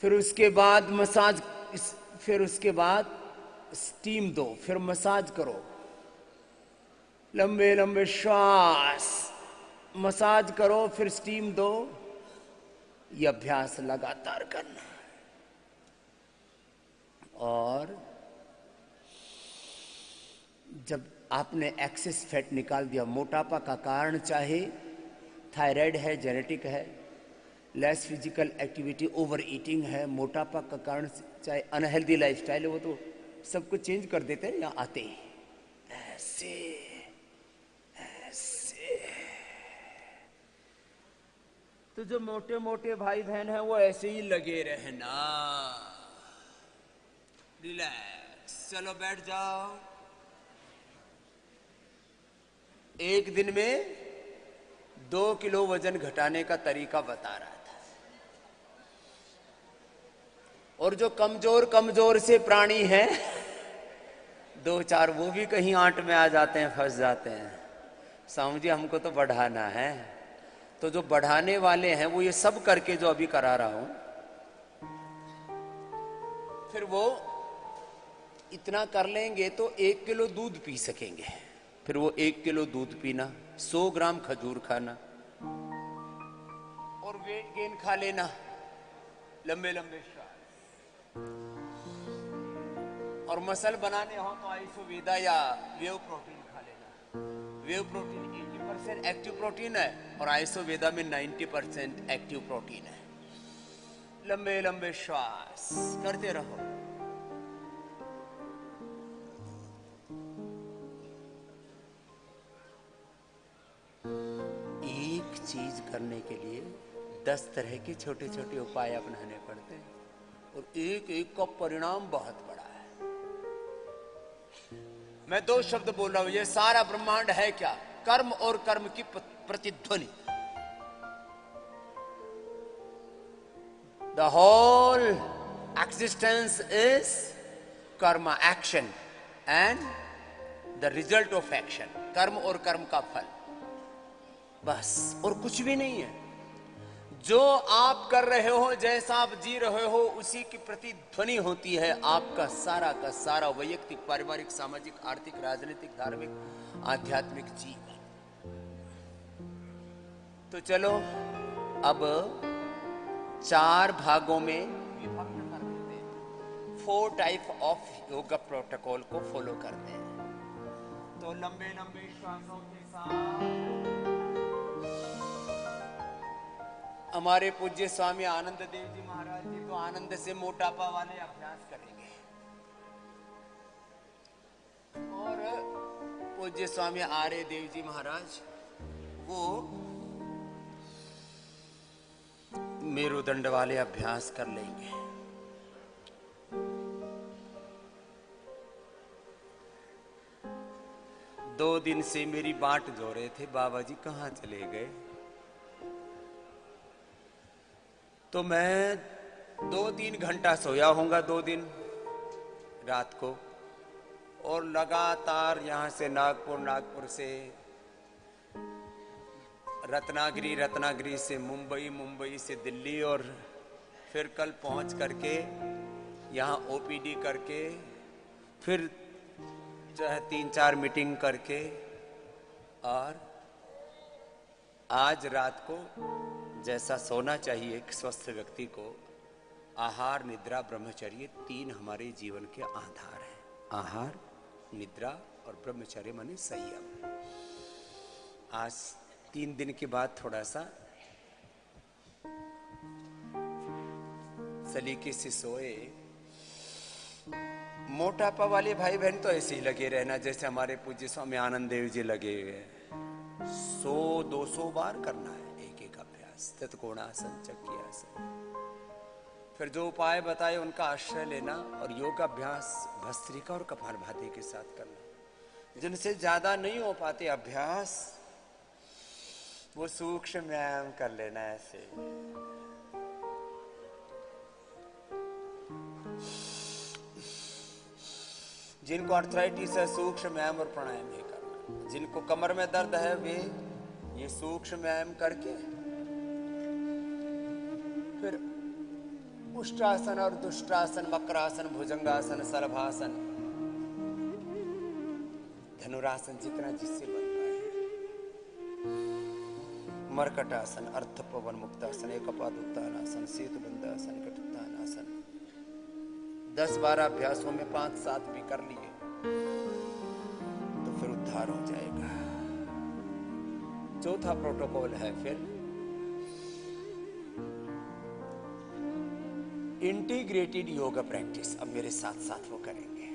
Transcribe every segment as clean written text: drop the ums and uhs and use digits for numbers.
फिर उसके बाद मसाज, फिर उसके बाद स्टीम दो, फिर मसाज करो, लंबे लंबे श्वास, मसाज करो, फिर स्टीम दो। यह अभ्यास लगातार करना। और जब आपने एक्सेस फैट निकाल दिया, मोटापा का कारण चाहे थायराइड है, जेनेटिक है, less physical activity, over eating है, मोटापा का कारण चाहे अनहेल्दी लाइफस्टाइल है, वो तो सब कुछ चेंज कर देते हैं। यहाँ आते हैं ऐसे ऐसे। तो जो मोटे मोटे भाई बहन हैं वो ऐसे ही लगे रहना। रिलैक्स, चलो बैठ जाओ। एक दिन में 2 किलो वजन घटाने का तरीका बता रहा था। और जो कमजोर कमजोर से प्राणी हैं, 2-4 वो भी कहीं आंट में आ जाते हैं, फंस जाते हैं। स्वामी जी हमको तो बढ़ाना है। तो जो बढ़ाने वाले हैं वो ये सब करके जो अभी करा रहा हूं, फिर वो इतना कर लेंगे तो 1 किलो दूध पी सकेंगे। फिर वो 1 किलो दूध पीना, 100 ग्राम खजूर खाना और वेट गेन खा लेना, लंबे लंबे श्वास। और मसल बनाने हो तो आइसोवेदा या वेव प्रोटीन खा लेना। वेव प्रोटीन 80% एक्टिव प्रोटीन है और आइसोवेदा में 90% एक्टिव प्रोटीन है। लंबे लंबे श्वास करते रहो। एक चीज करने के लिए 10 तरह के छोटे छोटे उपाय अपनाने पड़ते हैं और एक एक का परिणाम बहुत बड़ा है। मैं 2 शब्द बोल रहा हूं, ये सारा ब्रह्मांड है क्या? कर्म और कर्म की प्रतिध्वनि। The whole existence is karma, action and the result of action. कर्म और कर्म का फल, बस और कुछ भी नहीं है। जो आप कर रहे हो, जैसा आप जी रहे हो, उसी की प्रतिध्वनि होती है आपका सारा का सारा वैयक्तिक, पारिवारिक, सामाजिक, आर्थिक, राजनीतिक, धार्मिक, आध्यात्मिक जीवन। तो चलो अब 4 भागों में विभक्त कर देते हैं। 4 टाइप ऑफ योगा प्रोटोकॉल को फॉलो करते हैं। तो लंबे लंबे श्वासों के साथ हमारे पूज्य स्वामी आनंद देव जी महाराज जी तो आनंद से मोटापा वाले अभ्यास करेंगे और पूज्य स्वामी आर्य देव जी महाराज वो मेरुदंड वाले अभ्यास कर लेंगे। दो दिन से मेरी बाट धो रहे थे, बाबा जी कहाँ चले गए? तो मैं 2-3 घंटा सोया होऊंगा 2 दिन रात को, और लगातार यहां से नागपुर, नागपुर से रत्नागिरी, रत्नागिरी से मुंबई, मुंबई से दिल्ली, और फिर कल पहुंच करके यहाँ ओपीडी करके, फिर जो है 3-4 मीटिंग करके, और आज रात को जैसा सोना चाहिए एक स्वस्थ व्यक्ति को, आहार, निद्रा, ब्रह्मचर्य 3 हमारे जीवन के आधार हैं। आहार, निद्रा और ब्रह्मचर्य माने संयम। आज 3 दिन के बाद थोड़ा सा सलीके से सोए। मोटापा वाले भाई बहन तो ऐसे ही लगे रहना जैसे हमारे पूज्य स्वामी आनंद देव जी लगे हुए हैं। 100-200 बार करना है एक एक अभ्यास, तत्कोणासन, चक्रियासन। फिर जो उपाय बताए उनका आश्रय लेना और योग अभ्यास भस्त्रिका और कपालभाति के साथ करना। जिनसे ज्यादा नहीं हो पाते अभ्यास, वो सूक्ष्म व्यायाम कर लेना ऐसे। जिनको अर्थराइटिस है, सूक्ष्म व्यायाम और प्राणायाम ही करना। जिनको कमर में दर्द है, वे ये सूक्ष्म व्यायाम करके फिर उष्ट्रासन और दुष्टासन, वक्रासन, भुजंगासन, सलभासन, धनुरासन जितना जिससे बन पाए, मरकटासन, अर्धपवन मुक्तासन, एकपादुत्तानासन, सेतुबंधासन, कटुत्तानासन, 10-12 अभ्यासों में 5-7 भी कर लिए तो फिर उद्धार हो जाएगा। चौथा प्रोटोकॉल है फिर इंटीग्रेटेड योगा प्रैक्टिस। अब मेरे साथ साथ वो करेंगे।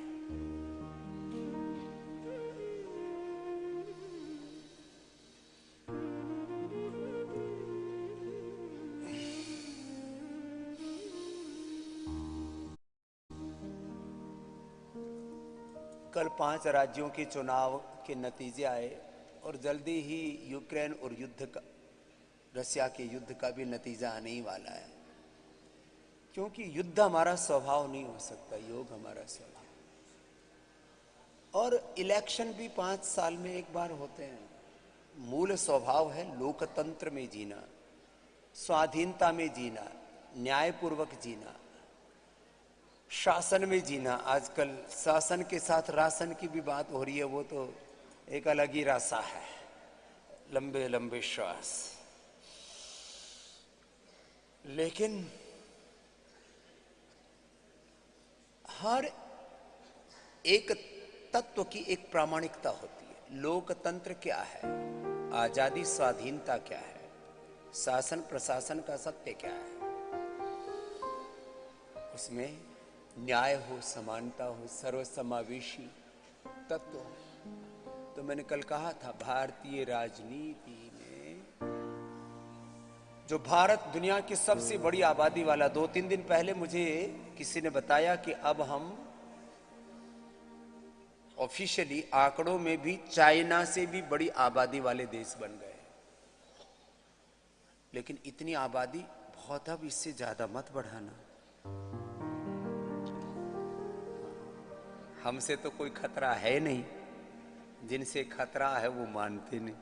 कल 5 राज्यों के चुनाव के नतीजे आए और जल्दी ही यूक्रेन और रशिया के युद्ध का भी नतीजा आने ही वाला है, क्योंकि युद्ध हमारा स्वभाव नहीं हो सकता, योग हमारा स्वभाव। और इलेक्शन भी 5 साल में एक बार होते हैं। मूल स्वभाव है लोकतंत्र में जीना, स्वाधीनता में जीना, न्यायपूर्वक जीना, शासन में जीना। आजकल शासन के साथ राशन की भी बात हो रही है, वो तो एक अलग ही रास्ता है, लंबे लंबे श्वास। लेकिन हर एक तत्व की एक प्रामाणिकता होती है। लोकतंत्र क्या है, आजादी स्वाधीनता क्या है, शासन प्रशासन का सत्य क्या है, उसमें न्याय हो, समानता हो, सर्वसमावेशी तत्व हो। तो मैंने कल कहा था भारतीय राजनीति में जो भारत दुनिया की सबसे बड़ी आबादी वाला, 2-3 दिन पहले मुझे किसी ने बताया कि अब हम ऑफिशियली आंकड़ों में भी चाइना से भी बड़ी आबादी वाले देश बन गए। लेकिन इतनी आबादी बहुत, अब इससे ज्यादा मत बढ़ाना। हमसे तो कोई खतरा है नहीं, जिनसे खतरा है वो मानते नहीं।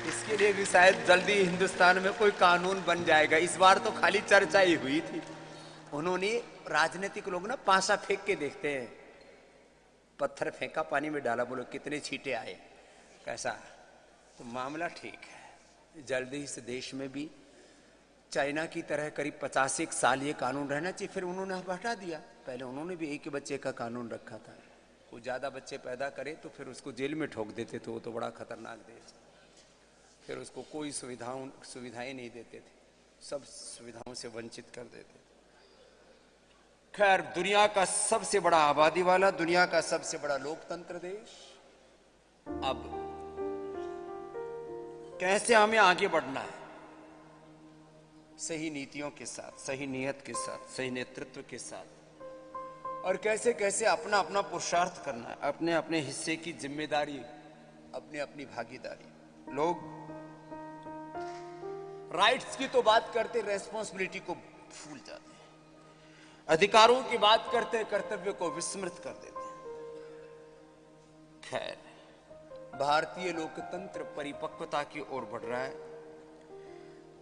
इसके लिए भी शायद जल्दी हिंदुस्तान में कोई कानून बन जाएगा। इस बार तो खाली चर्चा ही हुई थी। उन्होंने, राजनीतिक लोग ना पासा फेंक के देखते हैं, पत्थर फेंका, पानी में डाला, बोलो कितने छींटे आए, कैसा। तो मामला ठीक है। जल्दी इस देश में भी चाइना की तरह करीब 50 साल ये कानून रहना चाहिए। फिर उन्होंने हटा दिया। पहले उन्होंने भी एक ही बच्चे का कानून रखा था। वो ज्यादा बच्चे पैदा करे तो फिर उसको जेल में ठोक देते थे, वो तो बड़ा खतरनाक देश। फिर उसको कोई सुविधाएं नहीं देते थे, सब सुविधाओं से वंचित कर देते थे। खैर, दुनिया का सबसे बड़ा आबादी वाला, दुनिया का सबसे बड़ा लोकतंत्र देश, अब कैसे हमें आगे बढ़ना है, सही नीतियों के साथ, सही नियत के साथ, सही नेतृत्व के साथ, और कैसे कैसे अपना अपना पुरुषार्थ करना है, अपने अपने हिस्से की जिम्मेदारी, अपनी अपनी भागीदारी। लोग राइट्स की तो बात करते, रेस्पॉन्सिबिलिटी को भूल जाते हैं, अधिकारों की बात करते, कर्तव्य को विस्मृत कर देते हैं। खैर, भारतीय लोकतंत्र परिपक्वता की ओर बढ़ रहा है,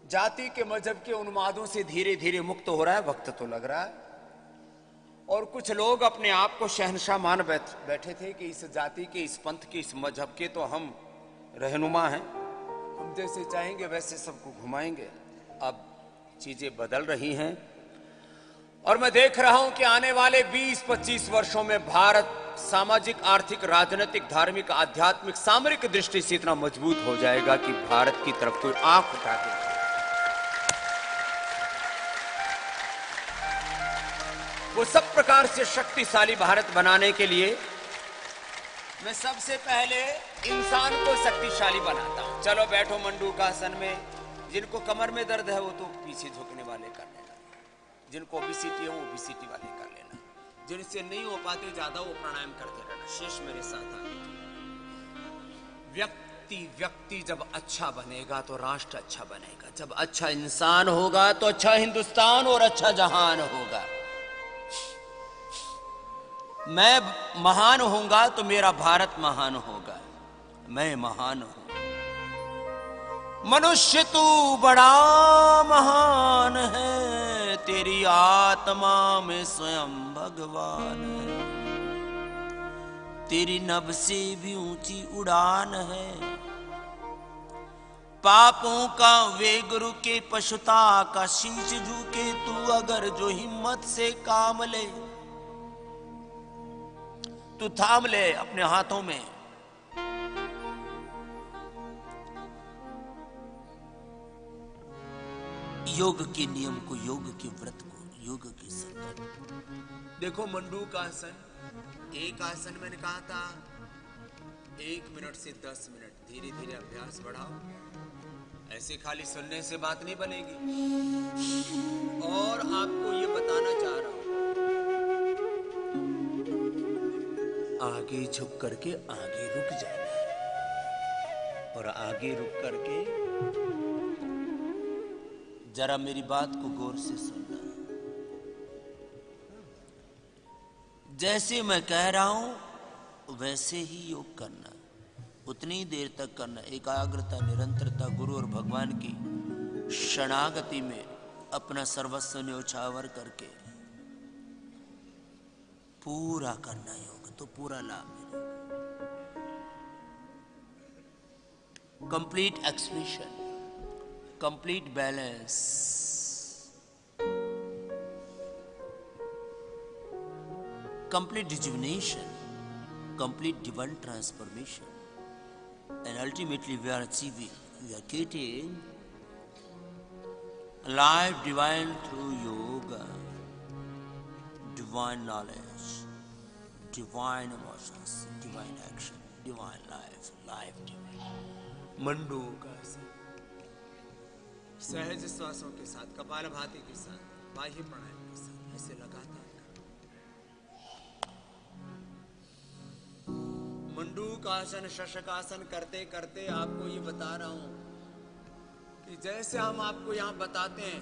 जाति के मजहब के उन्मादों से धीरे धीरे मुक्त हो रहा है। वक्त तो लग रहा है। और कुछ लोग अपने आप को शहंशाह मान बैठे थे कि इस जाति के, इस पंथ के, इस मजहब के तो हम रहनुमा हैं, हम जैसे चाहेंगे वैसे सबको घुमाएंगे। अब चीजें बदल रही हैं और मैं देख रहा हूं कि आने वाले 20-25 वर्षों में भारत सामाजिक, आर्थिक, राजनीतिक, धार्मिक, आध्यात्मिक, सामरिक दृष्टि से इतना मजबूत हो जाएगा कि भारत की तरफ कोई आंख उठा के, वो सब प्रकार से शक्तिशाली भारत बनाने के लिए मैं सबसे पहले इंसान को शक्तिशाली बनाता हूं। चलो बैठो मंडूकासन में। जिनको कमर में दर्द है वो तो पीछे झुकने वाले कर लेना, जिनको ओबेसिटी है वो ओबेसिटी वाले कर लेना, जिनसे नहीं हो पाते ज्यादा वो प्राणायाम करते रहना। शेष मेरे साथ आए। व्यक्ति जब अच्छा बनेगा तो राष्ट्र अच्छा बनेगा, जब अच्छा इंसान होगा तो अच्छा हिंदुस्तान और अच्छा जहान होगा। मैं महान होऊंगा तो मेरा भारत महान होगा, मैं महान हूं। मनुष्य तू बड़ा महान है, तेरी आत्मा में स्वयं भगवान है। तेरी नभ से भी ऊंची उड़ान है। पापों का वेग रुके, पशुता का शीश झुके, तू अगर जो हिम्मत से काम ले, तू थाम ले अपने हाथों में योग के नियम को, योग के व्रत को, योग के संकल्प। देखो मंडूक आसन, एक आसन मैंने कहा था 1 मिनट से 10 मिनट, धीरे धीरे अभ्यास बढ़ाओ। ऐसे खाली सुनने से बात नहीं बनेगी। और आपको ये बताना चाह रहा हूं, आगे झुक करके आगे रुक जाना है, और आगे रुक करके जरा मेरी बात को गौर से सुनना। जैसे मैं कह रहा हूं वैसे ही योग करना, उतनी देर तक करना। एकाग्रता, निरंतरता, गुरु और भगवान की शरणागति में अपना सर्वस्व न्योछावर करके पूरा करना योग, तो पूरा लाभ मिलेगा। Complete expression, complete balance, complete rejuvenation, complete divine transformation, and ultimately we are getting life divine through yoga, divine knowledge, divine emotions, divine action, divine life, life divine। मंडूक आसन सहज श्वासों के साथ, कपालभाति के साथ, बाह्य प्राणायाम के साथ ऐसे लगातार मंडूक आसन, शशकासन करते करते आपको ये बता रहा हूं कि जैसे हम आपको यहां बताते हैं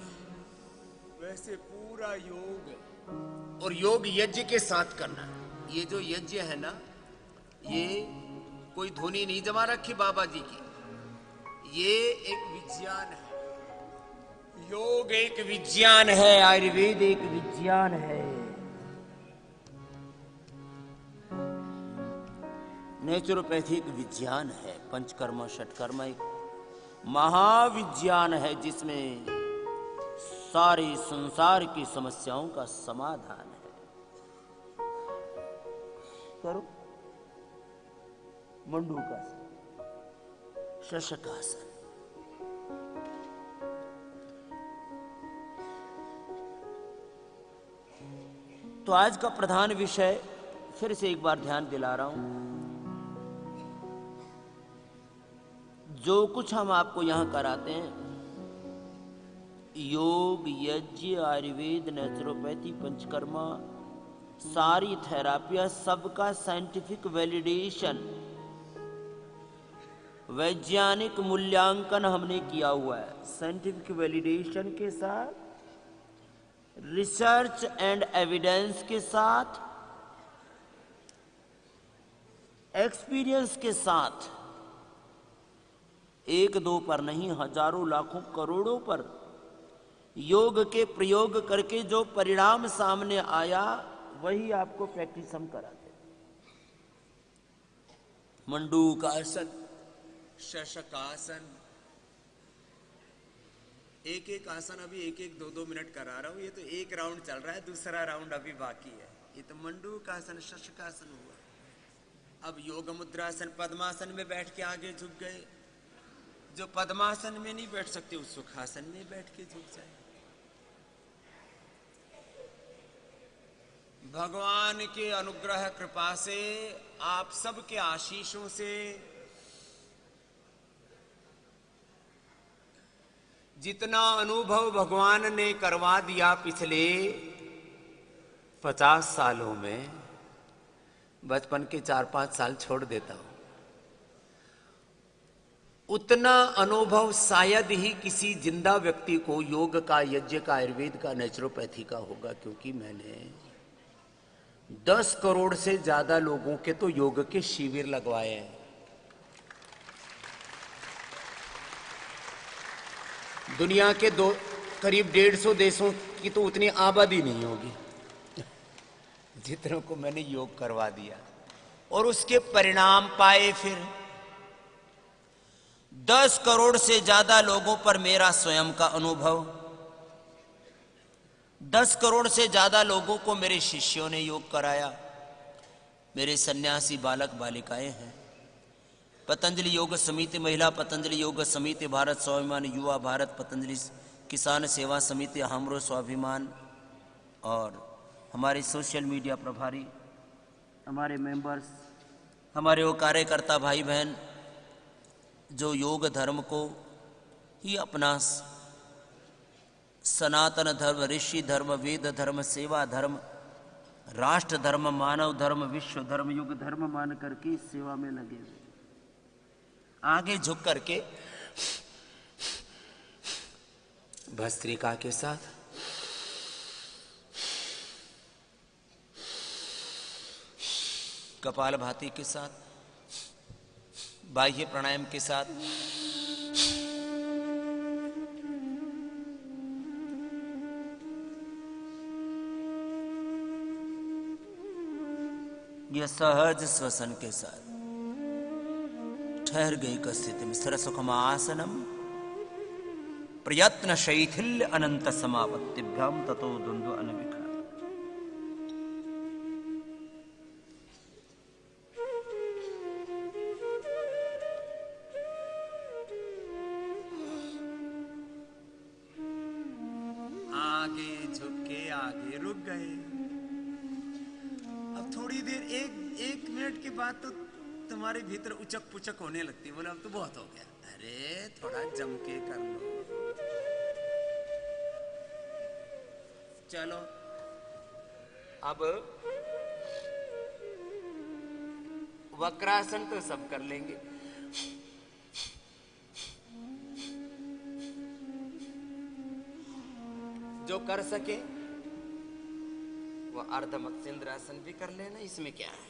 वैसे पूरा योग, और योग यज्ञ के साथ करना। ये जो यज्ञ है ना, ये कोई धुनी नहीं जमा रखी बाबा जी की, ये एक विज्ञान है। योग एक विज्ञान है, आयुर्वेद एक विज्ञान है, नेचुरोपैथी एक विज्ञान है, पंचकर्मा षटकर्मा एक महाविज्ञान है, जिसमें सारे संसार की समस्याओं का समाधान है। करो मंडूकासन, शशकासन। तो आज का प्रधान विषय फिर से एक बार ध्यान दिला रहा हूं। जो कुछ हम आपको यहां कराते हैं, योग, यज्ञ, आयुर्वेद, नेचुरोपैथी, पंचकर्मा, सारी थेरापियां, सबका साइंटिफिक वैलिडेशन, वैज्ञानिक मूल्यांकन हमने किया हुआ है। साइंटिफिक वैलिडेशन के साथ, रिसर्च एंड एविडेंस के साथ, एक्सपीरियंस के साथ, एक दो पर नहीं, हजारों, लाखों, करोड़ों पर योग के प्रयोग करके जो परिणाम सामने आया वही आपको प्रैक्टिस हम कराते। मंडूकासन, शशकासन, एक एक आसन अभी एक एक 2-2 मिनट करा रहा हूं। ये तो एक राउंड चल रहा है, दूसरा राउंड अभी बाकी है। ये तो मंडूकासन, शशकासन हुआ। अब योग मुद्रासन, पद्मासन में बैठ के आगे झुक गए। जो पद्मासन में नहीं बैठ सकते उस सुखासन में बैठ के झुक जाए। भगवान के अनुग्रह कृपा से, आप सबके आशीषों से जितना अनुभव भगवान ने करवा दिया पिछले 50 सालों में, बचपन के 4-5 साल छोड़ देता हूं, उतना अनुभव शायद ही किसी जिंदा व्यक्ति को योग का, यज्ञ का, आयुर्वेद का, नेचुरोपैथी का होगा। क्योंकि मैंने 10 करोड़ से ज्यादा लोगों के तो योग के शिविर लगवाए हैं। दुनिया के करीब 150 देशों की तो उतनी आबादी नहीं होगी जितनों को मैंने योग करवा दिया, और उसके परिणाम पाए। फिर 10 करोड़ से ज्यादा लोगों पर मेरा स्वयं का अनुभव, 10 करोड़ से ज्यादा लोगों को मेरे शिष्यों ने योग कराया। मेरे सन्यासी बालक बालिकाएं हैं। पतंजलि योग समिति महिला, पतंजलि योग समिति भारत, स्वाभिमान युवा भारत, पतंजलि किसान सेवा समिति हमरो स्वाभिमान, और हमारे सोशल मीडिया प्रभारी, हमारे मेंबर्स, हमारे वो कार्यकर्ता भाई बहन जो योग धर्म को ही अपना सनातन धर्म, ऋषि धर्म, वेद धर्म, सेवा धर्म, राष्ट्र धर्म, मानव धर्म, विश्व धर्म, युग धर्म मान करके इस सेवा में लगे हुए, आगे झुक करके भस्त्रिका के साथ कपालभाति के साथ, बाह्य प्राणायाम के साथ यह सहज श्वसन के साथ ठहर गई का स्थिति में सरसुखमासनम प्रयत्न शैथिल्य अनंत समापत्तिभ्याम ततो द्वंद्व अनविखा। आगे झुके, आगे रुक गए। अब थोड़ी देर, एक मिनट के बाद तो तुम्हारे भीतर उचक पुचक होने लगती है, बोले अब तो बहुत हो गया, अरे थोड़ा जम के कर लो। चलो अब वक्रासन तो सब कर लेंगे, जो कर सके वो अर्ध मत्स्येंद्रासन भी कर लेना, इसमें क्या है।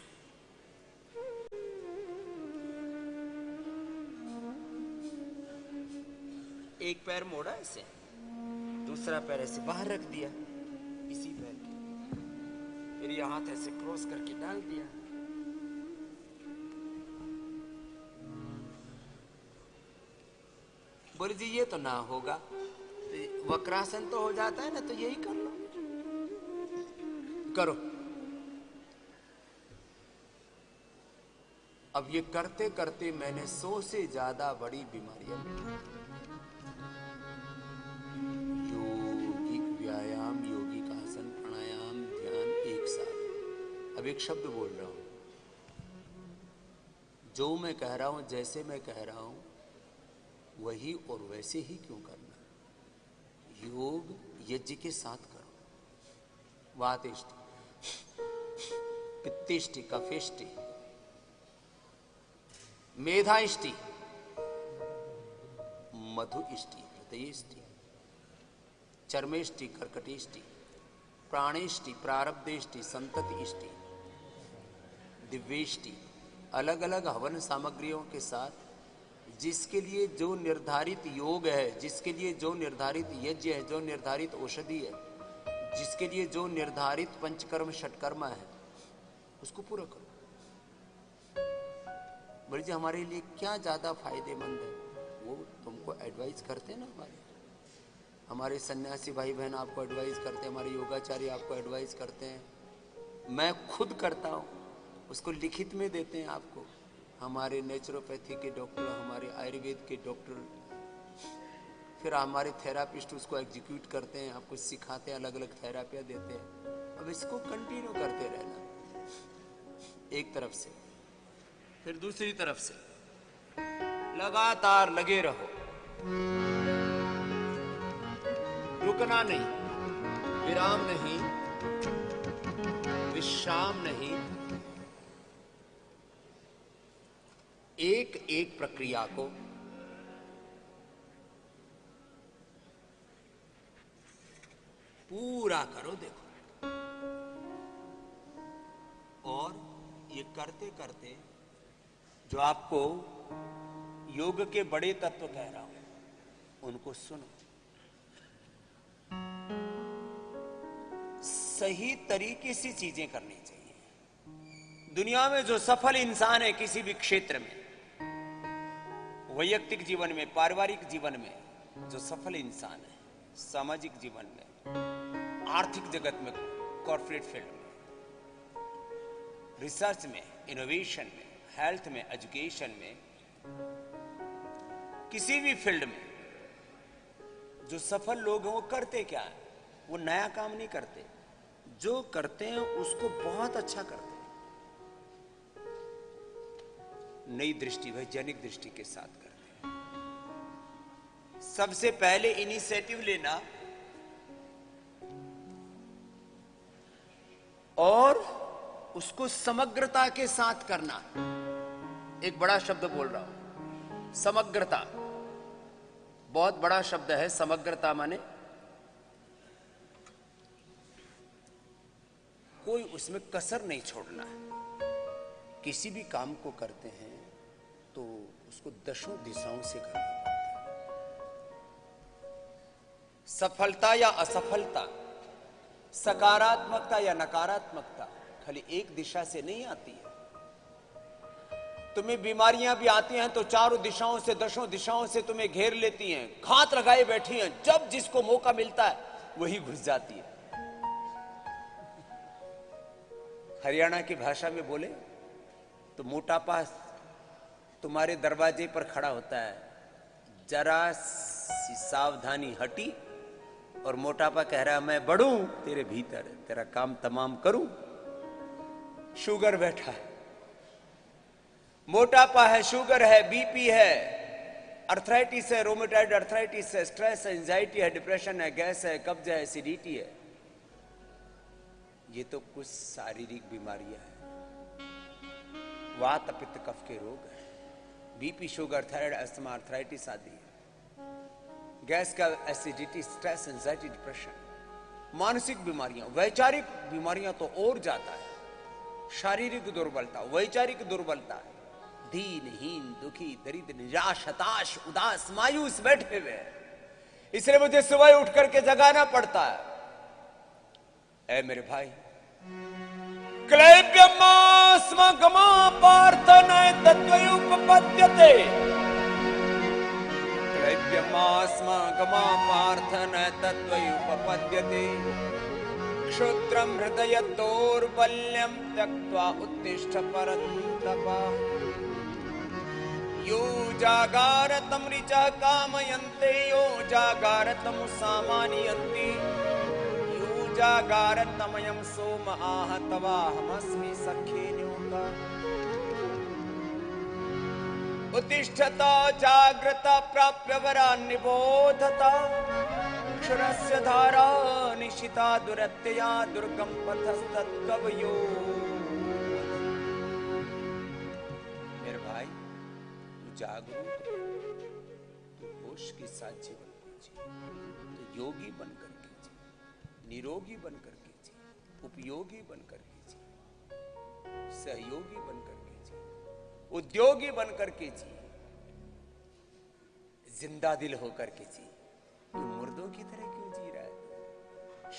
एक पैर मोड़ा ऐसे, दूसरा पैर ऐसे बाहर रख दिया इसी पैर के, फिर ये हाथ ऐसे क्रॉस करके डाल दिया। बोले जी ये तो ना होगा, तो वक्रासन तो हो जाता है ना, तो यही कर लो, करो। अब ये करते करते मैंने 100 से ज्यादा बड़ी बीमारियां मिटाई। योगिक व्यायाम, योगिक आसन, प्राणायाम, ध्यान एक साथ। अब एक शब्द बोल रहा हूं, जो मैं कह रहा हूं, जैसे मैं कह रहा हूं वही और वैसे ही क्यों करना। योग यज्ञ के साथ करो। वातिष्ठि, पित्तिष्ठि, कफिष्ठि, मेधाइष्टि, मधुइष्टि, हृदयेष्टि, चर्मेष्टि, कर्कटेष्टि, प्राणेष्टि, प्रारब्धेष्टि, संततिष्टि, दिव्येष्टि। अलग अलग हवन सामग्रियों के साथ जिसके लिए जो निर्धारित योग है, जिसके लिए जो निर्धारित यज्ञ है, जो निर्धारित औषधि है, जिसके लिए जो निर्धारित पंचकर्म षटकर्म है, उसको पूरा करो। बोले जी हमारे लिए क्या ज्यादा फायदेमंद है, वो तुमको एडवाइस करते हैं ना, हमारे सन्यासी भाई बहन आपको एडवाइस करते हैं, हमारे योगाचार्य आपको एडवाइस करते हैं, मैं खुद करता हूँ, उसको लिखित में देते हैं आपको। हमारे नेचुरोपैथी के डॉक्टर, हमारे आयुर्वेद के डॉक्टर, फिर हमारे थेरापिस्ट उसको एग्जीक्यूट करते हैं, आपको सिखाते हैं, अलग अलग थेरापियाँ देते हैं। अब इसको कंटिन्यू करते रहना एक तरफ से, फिर दूसरी तरफ से लगातार लगे रहो, रुकना नहीं, विराम नहीं, विश्राम नहीं, एक एक प्रक्रिया को पूरा करो। देखो, और ये करते करते जो आपको योग के बड़े तत्व कह रहा हूं उनको सुनो। सही तरीके से चीजें करनी चाहिए। दुनिया में जो सफल इंसान है किसी भी क्षेत्र में, वैयक्तिक जीवन में, पारिवारिक जीवन में, जो सफल इंसान है, सामाजिक जीवन में, आर्थिक जगत में, कॉर्पोरेट फील्ड में, रिसर्च में, इनोवेशन में, हेल्थ में, एजुकेशन में, किसी भी फील्ड में जो सफल लोग हैं वो करते क्या है? वो नया काम नहीं करते, जो करते हैं उसको बहुत अच्छा करते हैं, नई दृष्टि, वैज्ञानिक दृष्टि के साथ करते हैं। सबसे पहले इनिशिएटिव लेना और उसको समग्रता के साथ करना। एक बड़ा शब्द बोल रहा हूं, समग्रता। बहुत बड़ा शब्द है समग्रता, माने कोई उसमें कसर नहीं छोड़ना है। किसी भी काम को करते हैं तो उसको दशों दिशाओं से करना पड़ता है। सफलता या असफलता, सकारात्मकता या नकारात्मकता खाली एक दिशा से नहीं आती है। तुम्हें बीमारियां भी आती हैं तो चारों दिशाओं से, दशों दिशाओं से तुम्हें घेर लेती हैं, घात लगाए बैठी हैं। जब जिसको मौका मिलता है वही घुस जाती है। हरियाणा की भाषा में बोले तो मोटापा तुम्हारे दरवाजे पर खड़ा होता है, जरा सी सावधानी हटी और मोटापा कह रहा है मैं बढ़ूं तेरे भीतर, तेरा काम तमाम करूं। शुगर बैठा है, मोटापा है, शुगर है, बीपी है, अर्थराइटिस है, रोमेटॉइड अर्थराइटिस है, स्ट्रेस है, एंजाइटी है, डिप्रेशन है, गैस है, कब्ज है, एसिडिटी है। ये तो कुछ शारीरिक बीमारियां हैं। वात पित्त कफ के रोग हैं, BP, sugar, thyroid, asthma, arthritis आदि। गैस का, एसिडिटी, स्ट्रेस, एंजाइटी, डिप्रेशन। मानसिक बीमारियां, वैचारिक बीमारियां तो और ज्यादा है। शारीरिक दुर्बलता, वैचारिक दुर्बलता, दीनहीन, दुखी, दरिद्र, निराश, हताश, उदास, मायूस बैठे हुए हैं। इसलिए मुझे सुबह उठ करके जगाना पड़ता है। ऐ मेरे भाई, क्लैप्यमास्मगमा पार्थनाय तत्त्वयुपपद्यते, क्लैप्यमास्मगमा पार्थनाय तत्त्वयुपपद्यते, क्षुद्रं हृदय दौर्बल्यं त्यक्त्वा उत्तिष्ठ परन्तप। यो जागारतं ऋचः कामयन्ते, यो जागारतं सामान्यन्ते, यो जागारतमयं सोम आह तवाहमस्मि सख्येन्योगा। उत्तिष्ठत जाग्रत प्राप्य वरान् निबोधत, क्षरस्य धारा निशिता दुरत्यया दुर्गम पथस्तत्कवयो। मेरे भाई, तू जागरूक, तू होश के साथ जीवन जी, तो योगी बनकर के जी, निरोगी बनकर के जी, उपयोगी बनकर के जी, सहयोगी बनकर के जी, उद्योगी बनकर के जी, जिंदा दिल होकर के जी। मुर्दों की तरह क्यों जी रहा है?